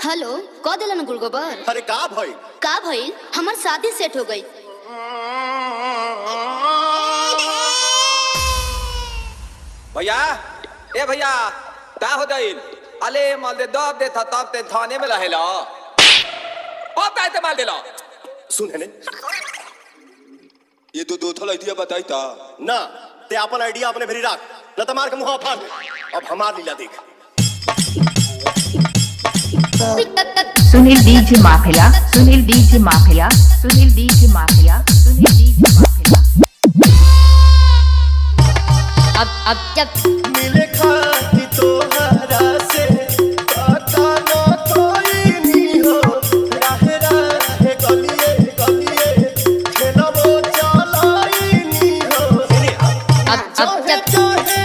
Hello कह दिलन गुलगोबर। अरे का भइल हमार शादी सेट हो गई। भैया ए भैया का हो गइल? अले माल दे दब दे था तब ते थाने में रहेला ओ काय ते माल देला सुन है ने ये तो दो थल आइडिया बताई था ना ते अपन आइडिया अपने भेरी राख न त मार के मुंह फाड़। अब हमार लीला देख। Sunil DJ mafia, Sunil DJ mafia, Sunil DJ mafia, Sunil DJ mafia. अब जब मिले खाती तोहरा से पता न कोई नहीं हो राहे राहे गलिए गलिए खेलबो चलाई नहीं हो। अब जब चाहे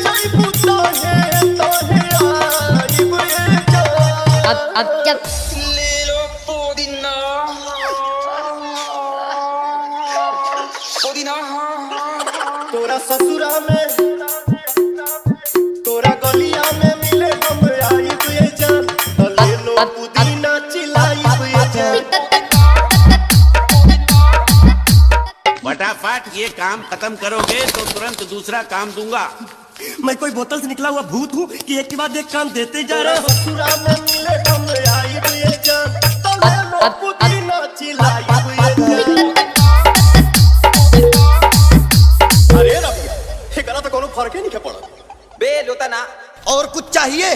चाहे पुतो है तोहे आइब ये जा। अब जब लीलो पुदीना पुदीना तोरा ससुरा में तोरा गलिया में मिले हम आइब ये जान। ले लो पुदीना चिल्लाइब ये जान। फटाफट ये काम खत्म करोगे तो तुरंत दूसरा काम दूंगा। मैं कोई बोतल से निकला हुआ भूत हूँ कि एक के बाद एक काम देते जा रहा हूँ। ससुरा में मिले हम आइब ये जान। तो ले लो पुदीना चिल्लाइब ये जान। अरे रबिया एकरा तो कोनो फर्क ही नहीं पड़ा। बे लोता ना और कुछ चाहिए?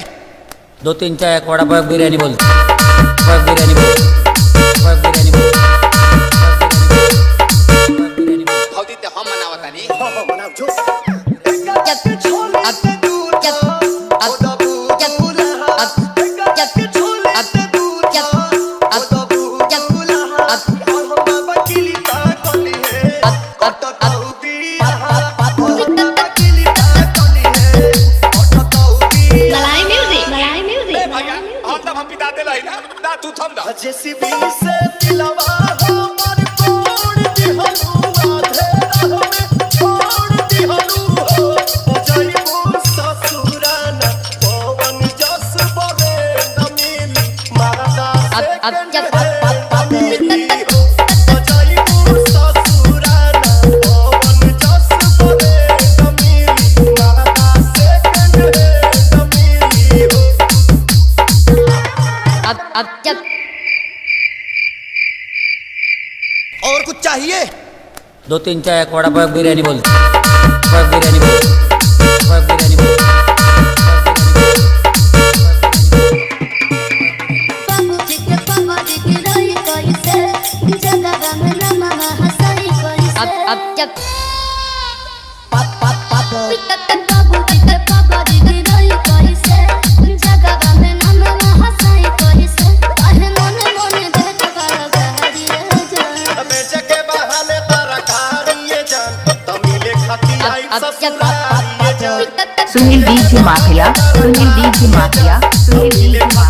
2 3 चाय एक वड़ा पाव बिरयानी बोल, पाव बिरयानी बोल, पाव बिरयानी बोल, हौदी ते हम मनावता नी हां बनाओ जो। जेसीबी से दिलवा हमर तोड़ दिहलू आधे राह में छोड़ दिहलू हो। जइबू ससुराना पवन जस बरे न मिली मारदा से जब मिली हो। जइबू ससुराना पवन जस बरे न मिली मारदा से न मिली हो। अब जब और कुछ चाहिए? 2 3 चाय एक वड़ा पाव बिरयानी बोल, पाव बिरयानी बोल, पाव बिरयानी बोल। अब जब Sunil DJ mafia, Sunil DJ mafia, Sunil DJ mafia.